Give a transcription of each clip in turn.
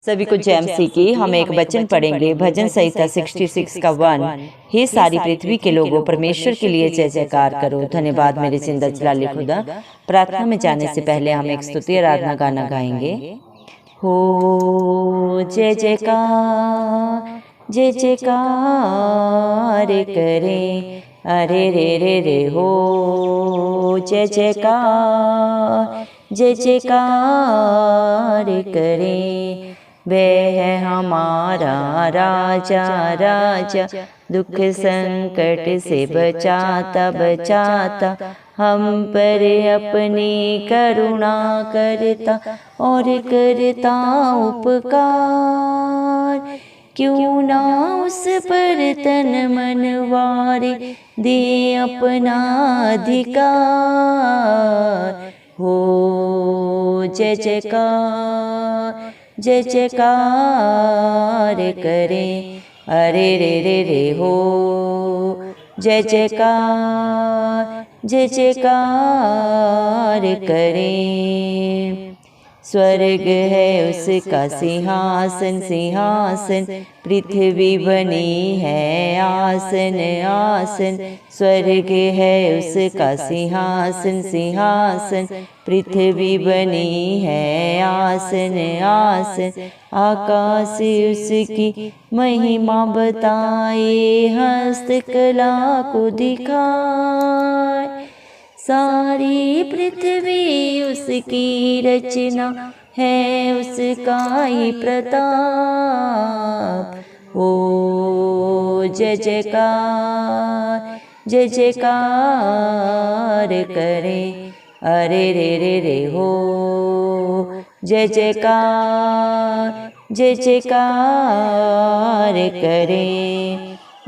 सभी को जय मसीह की। हम एक वचन पढ़ेंगे भजन संहिता 66 का 1। हे सारी पृथ्वी के लोगों, परमेश्वर के लिए जय जयकार करो। धन्यवाद मेरे जिंदा जलाली खुदा। प्रार्थना में जाने से पहले हम एक स्तुति आराधना गाना गाएंगे। हो जय जयकार, जय जयकार करे, अरे रे रे रे हो जय जयकार, जय जयकार करे। वह है हमारा राजा राजा, दुख संकट से बचाता बचाता, हम पर अपनी करुणा करता और करता उपकार। क्यों ना उस पर तन मन वारे, दे अपना अधिकार। हो जय जयकार, जय जयकार करे, अरे रे रे रे हो जय जयकार, जय जयकार करे। स्वर्ग है उसका सिंहासन सिंहासन, पृथ्वी बनी है आसन आसन। स्वर्ग है उसका सिंहासन सिंहासन, पृथ्वी बनी है आसन आसन। आकाश उसकी महिमा बताए, हस्तकला को दिखाए। सारी पृथ्वी उसकी रचना है, उसका ही प्रताप। ओ जय जयकार, जय जयकार करे, अरे रे रे रे हो जय जयकार, जय जयकार करे।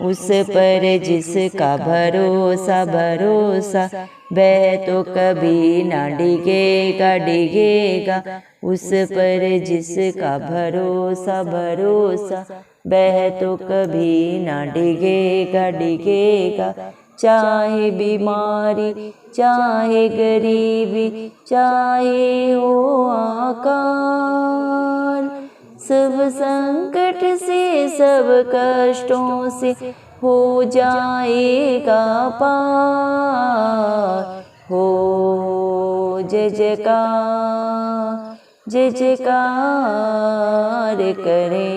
उस पर जिसका भरोसा भरोसा, वह तो कभी ना डिगेगा डिगेगा। उस पर जिसका भरोसा भरोसा, वह तो कभी ना डिगेगा डिगेगा। चाहे बीमारी चाहे गरीबी चाहे हो आकाल, सब संकट से सब कष्टों से हो जाएगा पार। हो जय जयकार, जय जयकार करे,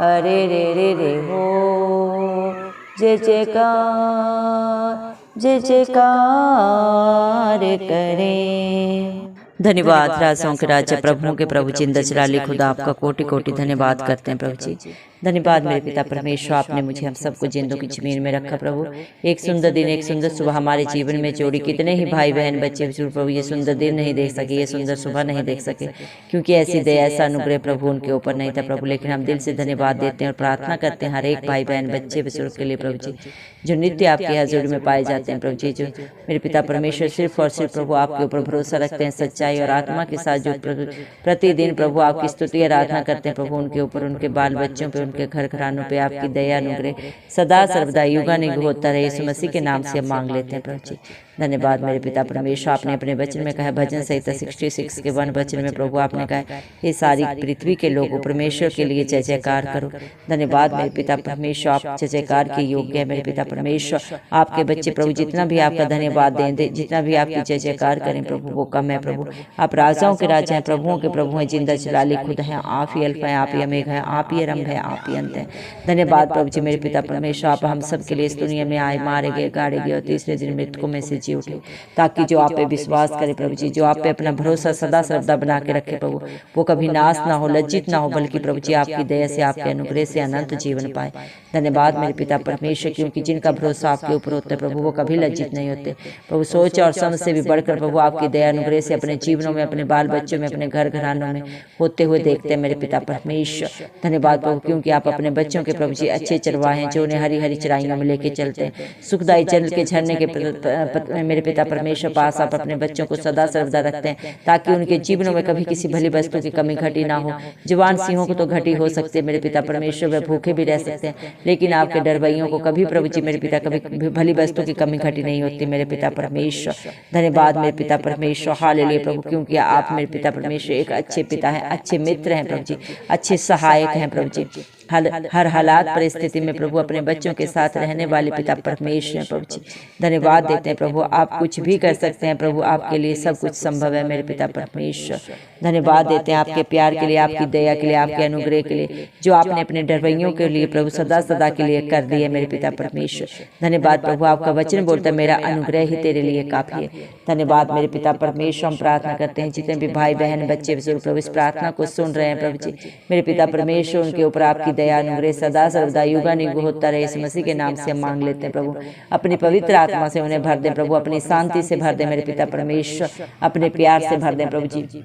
अरे रे रे रे हो जय जयकार, जय जयकार करे। धन्यवाद राजाओं के राजा, प्रभुओं के प्रभु, जिंदा जलाली खुदा, आपका कोटि कोटि धन्यवाद करते हैं प्रभु जी। धन्यवाद मेरे पिता परमेश्वर, आपने मुझे हम सबको जिंदों की जमीन में रखा प्रभु। एक सुंदर दिन, एक सुंदर सुबह हमारे जीवन में जोड़ी। कितने ही भाई बहन बच्चे प्रभु ये सुंदर दिन नहीं देख सके, ये सुंदर सुबह नहीं देख सके, क्योंकि ऐसी दया ऐसा अनुग्रह प्रभु उनके ऊपर नहीं था प्रभु। लेकिन हम दिल से धन्यवाद देते हैं और प्रार्थना करते हैं हर एक भाई बहन बच्चे बुजुर्ग के लिए प्रभु जी, जो नित्य आपकी हजूरी में पाए जाते हैं प्रभु जी। जो मेरे पिता परमेश्वर सिर्फ और सिर्फ प्रभु आपके ऊपर भरोसा रखते हैं, सच्चाई और आत्मा के साथ जो प्रतिदिन प्रभु आपकी स्तुति आराधना करते हैं प्रभु, उनके ऊपर, उनके बाल बच्चों पे, उनके घर घरानों पे आपकी दया अनुग्रह सदा सर्वदा युगानुग होता रहे। यीशु मसीह के नाम से हम मांग लेते हैं प्रभु जी। धन्यवाद मेरे पिता परमेश्वर, आपने अपने वचन में कहा, भजन संहिता 66 के 1 वचन में प्रभु आपने कहा, ये सारी पृथ्वी के लोगों, परमेश्वर के लिए जय जयकार करो। धन्यवाद मेरे पिता परमेश्वर, आप जय जयकार के योग्य है मेरे पिता परमेश्वर। आपके बच्चे प्रभु जितना भी आपका धन्यवाद दें, जितना भी आपकी जय जयकार करें प्रभु, वो कम है प्रभु। आप राजाओं के राजा हैं, प्रभुओं के प्रभु हैं, जिंदा जलाली खुद हैं। आप ही अल्फा हैं, आप ही ओमेगा हैं, आप ही आरंभ है, आप ही अंत है। धन्यवाद प्रभु जी मेरे पिता परमेश्वर, आप हम सब के लिए इस दुनिया में आए, मारे गए, गाड़े गए और तीसरे दिन मृतकों में से जी उठे, ताकि जो आप पे विश्वास करे प्रभु जी, जो आप पे अपना भरोसा सदा सर्वदा बना के रखे प्रभु, वो कभी नाश ना हो, लज्जित ना हो, बल्कि प्रभु जी आपकी दया से, आपके अनुग्रह से अनंत जीवन पाए। धन्यवाद मेरे पिता परमेश्वर, क्योंकि जिनका भरोसा आपके ऊपर होता है प्रभु, वो कभी लज्जित नहीं होते प्रभु। सोच और समझ से भी बढ़कर प्रभु आपकी दया अनुग्रह से अपने जीवनों में, अपने बाल बच्चों में, अपने घर घरानों में होते हुए देखते हैं मेरे पिता परमेश्वर। धन्यवाद प्रभु, क्योंकि आप अपने बच्चों के प्रभु जी अच्छे चरवाहे हैं, जो उन्हें हरी हरी चराइयों में लेके चलते हैं, सुखदायी जल के झरने के अपने मेरे पिता परमेश्वर पास आप अपने बच्चों को सदा सर्वदा रखते हैं, ताकि उनके जीवनों में कभी किसी भली वस्तु की कमी घटी ना हो। जवान सिंहों को तो घटी हो सकती है मेरे पिता परमेश्वर, वे भूखे भी रह सकते हैं, लेकिन आपके डरवैयों को कभी प्रभु जी मेरे पिता कभी भली वस्तु की कमी घटी नहीं होती मेरे पिता परमेश्वर। धन्यवाद मेरे पिता परमेश्वर, हालेलुया प्रभु, क्योंकि आप मेरे पिता परमेश्वर एक अच्छे पिता हैं, अच्छे मित्र हैं प्रभु जी, अच्छे सहायक हैं प्रभु जी। हर हालात परिस्थिति में प्रभु अपने बच्चों के साथ रहने वाले पिता परमेश्वर हैं प्रभु जी। धन्यवाद देते हैं प्रभु, आप कुछ भी कर सकते हैं प्रभु, आपके लिए सब कुछ संभव है मेरे पिता परमेश्वर। धन्यवाद देते हैं आपके प्यार के लिए, आपकी दया के लिए, आपके अनुग्रह के लिए, जो आपने अपने डरवैयों के लिए प्रभु सदा सदा के लिए कर दिए मेरे पिता परमेश्वर। धन्यवाद प्रभु, आपका वचन बोलता है मेरा अनुग्रह ही तेरे लिए काफी है। धन्यवाद मेरे पिता परमेश्वर, हम प्रार्थना करते हैं जितने भी भाई बहन बच्चे प्रभु इस प्रार्थना को सुन रहे हैं प्रभु जी, मेरे पिता परमेश्वर उनके ऊपर आपकी दया अनुग्रह सदा सर्वदा युगानुग होता रहे। इस मसीह के नाम से हम मांग लेते हैं प्रभु, अपनी पवित्र आत्मा से उन्हें भर दें प्रभु, अपनी शांति से भर दें मेरे पिता परमेश्वर, अपने प्यार से भर दें प्रभु जी।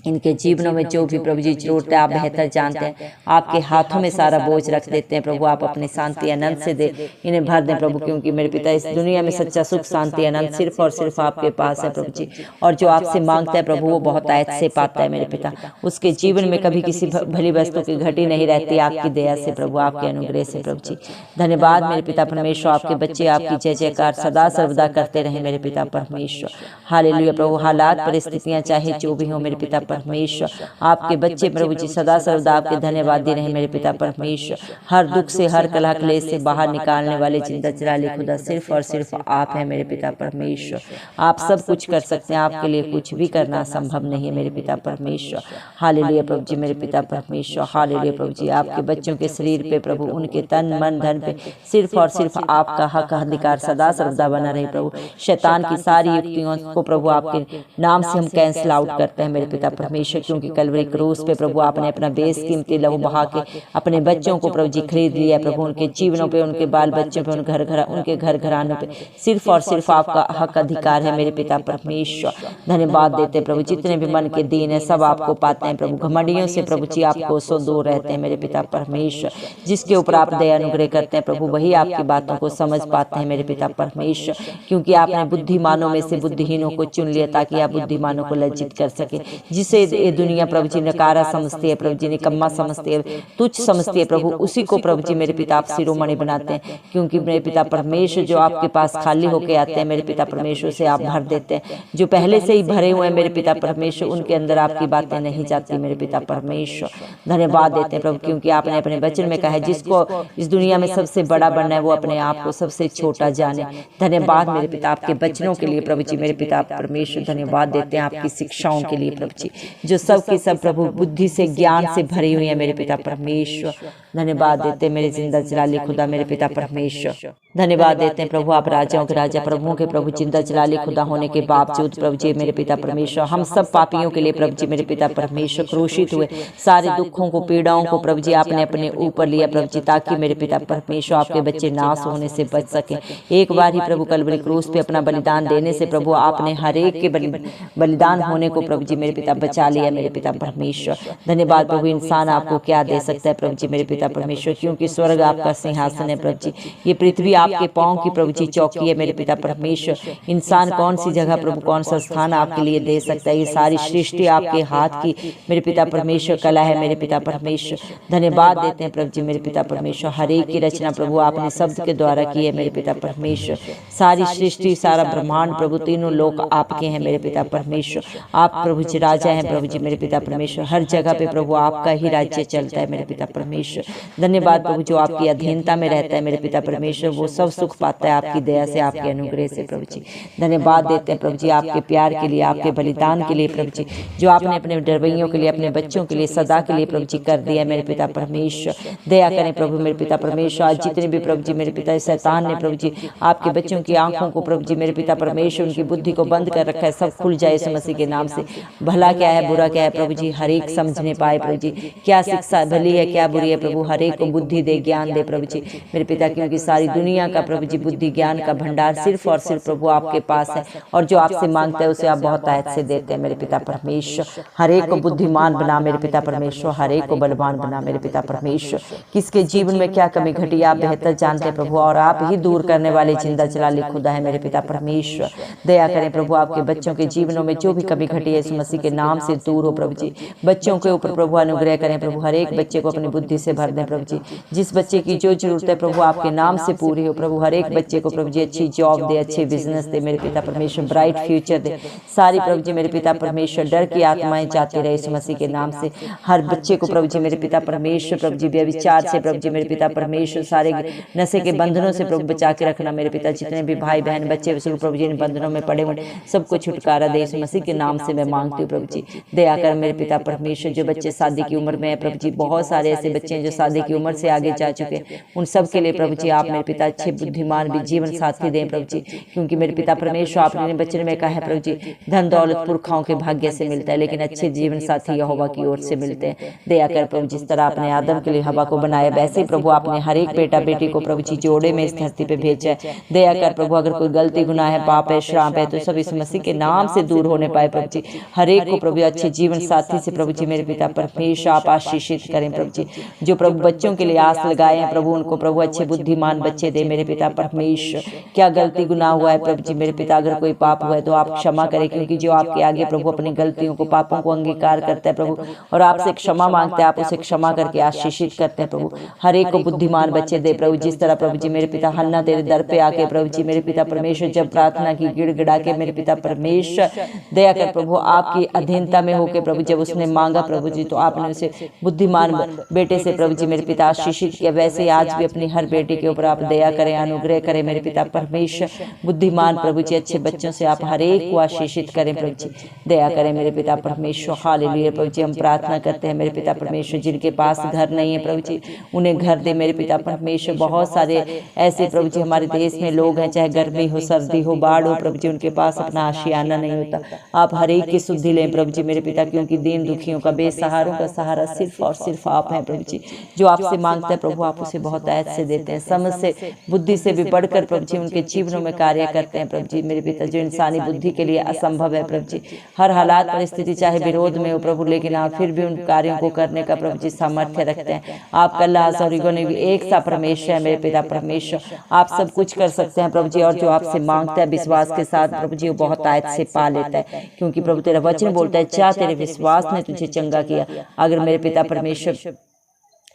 इनके जीवनों में जो भी प्रभु जी जरूरत है आप बेहतर जानते हैं, आपके हाथों में सारा बोझ रख देते हैं प्रभु, आप अपनी शांति अनंत से दे इन्हें भर दें प्रभु, क्योंकि मेरे पिता इस दुनिया में सच्चा सुख शांति अनंत सिर्फ और सिर्फ आपके पास है प्रभु जी। और जो आपसे मांगता है प्रभु वो बहुत आयत से पाता है मेरे पिता, उसके जीवन में कभी किसी भली वस्तु की घटी नहीं रहती, आपकी दया से प्रभु, आपके अनुग्रह से प्रभु जी। धन्यवाद मेरे पिता परमेश्वर, आपके बच्चे आपकी जय जयकार सदा सर्वदा करते रहे मेरे पिता परमेश्वर। हालेलुया प्रभु, हालात परिस्थितियां चाहे जो भी हो मेरे पिता परमेश्वर, आपके बच्चे प्रभु जी सदा सर्वदा आपके धन्यवाद दे रहे मेरे पिता परमेश्वर। हर दुख से हर कलह क्लेश से बाहर निकालने वाले जिंदा चिराले खुदा सिर्फ और सिर्फ आप हैं मेरे पिता परमेश्वर। आप सब कुछ कर सकते हैं, आपके लिए कुछ भी करना संभव नहीं है मेरे पिता परमेश्वर। हालेलुया प्रभु जी मेरे पिता परमेश्वर, हालेलुया प्रभु जी। आपके बच्चों के शरीर पे प्रभु, उनके तन मन धन पे सिर्फ और सिर्फ आपका हक अधिकार सदा सर्वदा बना रहे प्रभु। शैतान की सारी युक्तियों को प्रभु आपके नाम से हम कैंसिल आउट करते हैं मेरे पिता परमेश्वर, क्योंकि कलवरी क्रूस पे प्रभु आपने अपना बेशकीमती लहू बहा के अपने बच्चों को प्रभु जी खरीद लिया प्रभु, उनके जीवनों पे, उनके बाल बच्चों पे, उनके घर घरानों पे सिर्फ और सिर्फ आपका हक अधिकार है मेरे पिता परमेश्वर। धन्यवाद देते प्रभु, जितने भी मन के दीन है सब आपको पाते हैं प्रभु, घमंडियों से प्रभु जी आपको सो दूर रहते हैं मेरे पिता परमेश्वर। जिसके ऊपर आप दया अनुग्रह करते हैं प्रभु वही आपकी बातों को समझ पाते हैं मेरे पिता परमेश्वर, क्योंकि आपने बुद्धिमानों में से बुद्धिहीनों को चुन लिया ताकि आप बुद्धिमानों को लज्जित कर सके। जिसे ये दुनिया प्रभु जी नकारा समझती है प्रभु जी, निकम्मा समझती है, तुच्छ समझती है प्रभु, उसी को प्रभु जी मेरे पिता आप शिरोमणि बनाते हैं, क्योंकि मेरे पिता परमेश्वर जो आपके पास खाली होके आते हैं मेरे पिता परमेश्वर से आप भर देते हैं। जो पहले से ही भरे हुए हैं मेरे पिता परमेश्वर उनके अंदर आपकी बातें नहीं जाती मेरे पिता परमेश्वर। धन्यवाद देते हैं प्रभु, क्योंकि आपने अपने वचन में कहा है जिसको इस दुनिया में सबसे बड़ा बनना है वो अपने आप को सबसे छोटा जाने। धन्यवाद मेरे पिता आपके वचनों के लिए प्रभु जी मेरे पिता परमेश्वर। धन्यवाद देते हैं आपकी शिक्षाओं के लिए प्रभु जी, जो सब की सब प्रभु बुद्धि से ज्ञान से भरी हुई है मेरे पिता परमेश्वर। धन्यवाद देते मेरे जिंदा जलाली खुदा मेरे पिता परमेश्वर। धन्यवाद देते हैं प्रभु, आप राजाओं के राजा प्रभुओं के प्रभु जिंदा जलाली खुदा होने के बावजूद प्रभु जी मेरे पिता परमेश्वर हम सब पापियों के लिए प्रभु जी मेरे पिता परमेश्वर क्रूसित हुए। सारे दुखों को पीड़ाओं को प्रभु जी आपने अपने ऊपर लिया प्रभु जी, ताकि मेरे पिता परमेश्वर आपके बच्चे नाश होने से बच सके। एक बार ही प्रभु कलवरी क्रूस पे अपना बलिदान देने से प्रभु आपने हर एक के बलिदान होने को प्रभु जी मेरे पिता बचा लिया मेरे पिता परमेश्वर। धन्यवाद प्रभु, इंसान आपको क्या दे सकता है प्रभु जी मेरे पिता परमेश्वर, क्योंकि स्वर्ग आपका सिंहासन है प्रभु जी, ये पृथ्वी आपके पांव की प्रभु जी चौकी है मेरे पिता परमेश्वर। इंसान कौन सी जगह प्रभु, कौन सा स्थान आपके लिए दे सकता है? ये सारी सृष्टि आपके हाथ की मेरे पिता परमेश्वर कला है मेरे पिता परमेश्वर। धन्यवाद देते हैं प्रभु जी मेरे पिता परमेश्वर, हर एक की रचना प्रभु आपने शब्द के द्वारा की है मेरे पिता परमेश्वर। सारी सृष्टि सारा ब्रह्मांड प्रभु तीनों लोक आपके हैं मेरे पिता परमेश्वर। आप प्रभु जी राजा हैं प्रभु जी मेरे पिता परमेश्वर, हर जगह पे प्रभु आपका ही राज्य चलता है मेरे पिता परमेश्वर। धन्यवाद प्रभु, जो आपकी अधीनता में रहता है मेरे पिता परमेश्वर वो सब सुख पाता है आपकी दया से, आपके अनुग्रह से प्रभु जी। धन्यवाद देते हैं प्रभु जी आपके प्यार के लिए, आपके बलिदान के लिए प्रभु जी, जो आपने अपने डरवैयों के लिए, अपने बच्चों के लिए सदा के लिए प्रभु जी कर दिया मेरे पिता परमेश्वर। दया करें प्रभु मेरे पिता परमेश्वर, आज जितने भी प्रभु जी मेरे पिता शैतान ने प्रभु जी आपके बच्चों की आंखों को प्रभु जी मेरे पिता परमेश्वर उनकी बुद्धि को बंद कर रखा है, सब खुल जाए इस मसीह के नाम से। भला क्या है बुरा क्या है प्रभु जी हर एक समझने पाए प्रभु जी, क्या शिक्षा भली है क्या बुरी है प्रभु प्रभु हर एक को बुद्धि दे, ज्ञान दे प्रभु जी मेरे पिता, क्योंकि सारी दुनिया का प्रभु जी बुद्धि ज्ञान का भंडार सिर्फ और सिर्फ प्रभु आपके पास है, और जो आपसे मांगता है उसे आप बहुत आयत से देते हैं मेरे पिता परमेश्वर। हर एक को बुद्धिमान बना मेरे पिता परमेश्वर, हर एक को बलवान बना मेरे पिता परमेश्वर। किसके जीवन में क्या कमी घटी आप बेहतर जानते हैं प्रभु, और आप ही दूर करने वाले जिंदा जलाली खुदा है मेरे पिता परमेश्वर। दया करें प्रभु, आपके बच्चों के जीवनों में जो भी कमी घटी है यीशु मसीह के नाम से दूर हो प्रभु जी। बच्चों के ऊपर प्रभु अनुग्रह करें प्रभु, हर एक बच्चे को अपनी बुद्धि से भर दें प्रभु जी। जिस बच्चे की जो जरूरत है प्रभु आपके नाम से पूरी हो प्रभु। हर एक बच्चे को प्रभु जी अच्छी जॉब दे, अच्छे बिजनेस दे मेरे पिता परमेश्वर, ब्राइट फ्यूचर दे। सारी प्रभु जी मेरे पिता परमेश्वर डर की आत्माएं जाती रहे यीशु मसीह के नाम से। हर बच्चे को प्रभु जी मेरे पिता परमेश्वर प्रभु जी व्यभिचार से प्रभु जी मेरे पिता परमेश्वर, सारे नशे के बंधनों से प्रभु बचा के रखना मेरे पिता। जितने भी भाई बहन बच्चे प्रभु जी इन बंधनों में पड़े हुए सबको छुटकारा दे यीशु मसीह के नाम से मैं मांगती हूँ प्रभु जी। दया कर मेरे पिता परमेश्वर, जो बच्चे शादी की उम्र में है प्रभु जी, बहुत सारे ऐसे बच्चे हैं जो शादी की उम्र से आगे जा चुके हैं, उन सब के लिए प्रभु जी आप मेरे पिता अच्छे बुद्धिमान भी जीवन साथी दें प्रभु जी। क्योंकि मेरे पिता परमेश्वर आपने बच्चे में कहा है प्रभु जी, धन दौलत पुरखाओं के भाग्य से मिलता है, लेकिन अच्छे जीवन साथी यहोवा की ओर से मिलते हैं। दया कर प्रभु, जिस तरह आपने आदम के लिए हवा को बनाया, वैसे प्रभु आपने हर एक बेटा बेटी को प्रभु जी जोड़े में इस धरती पे भेजा है। दया कर प्रभु, अगर कोई गलती गुनाह है, पाप है, श्राप है, तो सब इस मसीह के नाम से दूर होने पाए प्रभु जी। हर एक को प्रभु अच्छे जीवन साथी से प्रभु जी मेरे पिता परमेश्वर आप आशीषित करें प्रभु जी। जो प्रभु बच्चों के लिए आस लगाए हैं प्रभु, उनको प्रभु अच्छे बुद्धिमान बच्चे दे मेरे पिता परमेश्वर। क्या गलती गुनाह हुआ है प्रभु जी मेरे पिता, अगर कोई पाप हुआ है तो आप क्षमा करें, क्योंकि जो आपके आगे प्रभु अपनी गलतियों को पापों को अंगीकार करता है प्रभु, और आपसे क्षमा मांगता है, आप उसे क्षमा करके आशीषित करते हैं प्रभु। हर एक को बुद्धिमान बच्चे दे प्रभु। जिस तरह प्रभु जी मेरे पिता हन्ना तेरे दर पे आके प्रभु जी मेरे पिता परमेश्वर जब प्रार्थना की गिड़गिड़ा के मेरे पिता परमेश्वर, दया कर प्रभु आपकी अधीनता में होकर प्रभु जब उसने मांगा प्रभु जी, तो आपने उसे बुद्धिमान बेटे से प्रभु जी मेरे पिता आशीषित किया। वैसे आज भी अपनी हर बेटी के ऊपर आप दया करें, अनुग्रह करें मेरे पिता परमेश्वर। बुद्धिमान प्रभु जी अच्छे बच्चों से आप हर एक को आशीषित करें प्रभु जी। दया करें मेरे पिता परमेश्वर। हालेलुया प्रभु जी। हम प्रार्थना करते हैं मेरे पिता परमेश्वर, जिनके पास घर नहीं है प्रभु जी उन्हें घर दे मेरे पिता परमेश्वर। बहुत सारे ऐसे प्रभु जी हमारे देश में लोग हैं, चाहे गर्मी हो सर्दी हो बाढ़ हो प्रभु जी, उनके पास अपना आशियाना नहीं होता। आप हर एक की सुधि लें प्रभु जी मेरे पिता, क्योंकि दीन दुखियों का बेसहारों का सहारा सिर्फ और सिर्फ आप हैं प्रभु जी। जो आपसे मांगता है प्रभु आप उसे बहुत आयत से देते हैं, समझ से बुद्धि से भी बढ़कर प्रभु जी उनके जीवनों में कार्य करते हैं प्रभु जी मेरे पिता, जो इंसानी बुद्धि के लिए असंभव है प्रभु जी। हर हालात परिस्थिति चाहे विरोध में हो प्रभु, लेकिन आप फिर भी उन कार्यों को करने का प्रभु जी सामर्थ्य रखते हैं। आप कल्ला सौरिगो ने भी एक सा परमेश्वर है मेरे पिता परमेश्वर। आप सब कुछ कर सकते हैं प्रभु जी, और जो आपसे मांगता है विश्वास के साथ प्रभु जी वो बहुत आयत से पा लेता है, क्योंकि प्रभु तेरा वचन बोलता है चाह तेरे विश्वास ने तुझे चंगा किया। अगर मेरे पिता परमेश्वर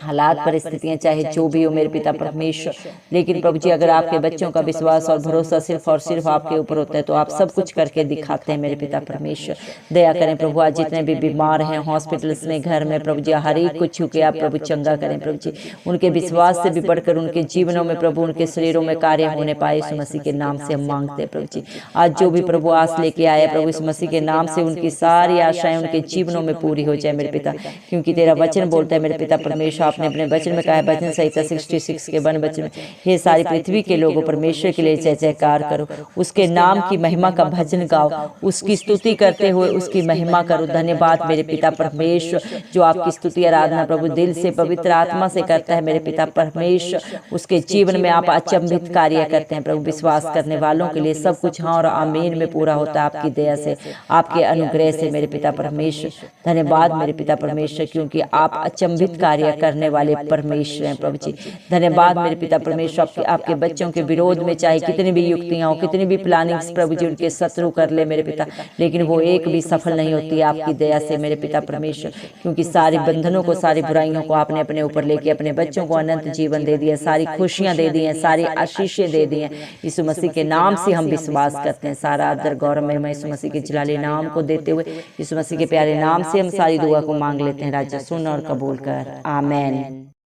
हालात परिस्थितियां चाहे जो भी हो मेरे पिता परमेश्वर, लेकिन प्रभु जी अगर आपके बच्चों का विश्वास और भरोसा सिर्फ और सिर्फ आपके ऊपर होता है तो आप सब कुछ करके दिखाते हैं मेरे पिता परमेश्वर। दया करें प्रभु, आज जितने भी बीमार हैं हॉस्पिटल्स में घर में प्रभु जी हर एक को छू के आप प्रभु चंगा करें प्रभु जी। उनके विश्वास से भी बढ़कर उनके जीवनों में प्रभु उनके शरीरों में कार्य होने पाए यीशु मसीह के नाम से हम मांगते हैं प्रभु जी। आज जो भी प्रभु आस लेके आए प्रभु यीशु मसीह के नाम से उनकी सारी आशाएं उनके जीवनों में पूरी हो जाए मेरे पिता, क्योंकि तेरा वचन बोलता है मेरे पिता परमेश्वर, आपने अपने वचन में कहा है भजन संहिता 66 के वन वचन में, हे सारी पृथ्वी के लोगों परमेश्वर के लिए जय जयकार करो, उसके नाम की महिमा का भजन गाओ, उसकी स्तुति करते हुए उसकी महिमा करो। धन्यवाद मेरे पिता परमेश्वर, जो आपकी स्तुति आराधना प्रभु दिल से पवित्र आत्मा से करता है मेरे पिता परमेश्वर, उसके जीवन में आप अचंभित कार्य करते हैं प्रभु। विश्वास करने वालों के लिए सब कुछ हाँ और आमीन में पूरा होता है आपकी दया से, आपके अनुग्रह से मेरे पिता परमेश्वर। धन्यवाद मेरे पिता परमेश्वर, क्योंकि आप अचंभित कार्य करने वाले परमेश्वर हैं प्रभु जी। धन्यवाद मेरे पिता परमेश्वर, आपके बच्चों के विरोध में चाहे कितनी भी युक्तियां हो, कितनी भी प्लानिंग्स प्रभु जी उनके शत्रु कर ले मेरे पिता, लेकिन वो एक भी सफल नहीं होती है आपकी दया से मेरे पिता परमेश्वर, क्योंकि सारे बंधनों को सारी बुराइयों को आपने अपने ऊपर लेके अपने बच्चों को अनंत जीवन दे दिया, सारी खुशियां दे दी हैं, सारी आशीषें दे दी हैं। यीशु मसीह के नाम से हम विश्वास करते हैं। सारा आदर गौरव महिमा यीशु मसीह के जलाले नाम को देते हुए यीशु मसीह के प्यारे नाम से हम सारी दुआ को मांग लेते हैं। राजा सुन और कबूल कर, आमीन।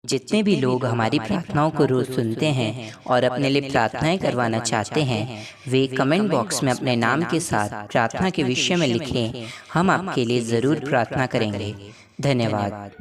जितने भी लोग हमारी प्रार्थनाओं को रोज सुनते हैं और अपने लिए प्रार्थनाएं करवाना चाहते हैं, वे कमेंट बॉक्स में अपने नाम के साथ प्रार्थना के विषय में लिखें। हम आपके लिए जरूर प्रार्थना करेंगे। धन्यवाद।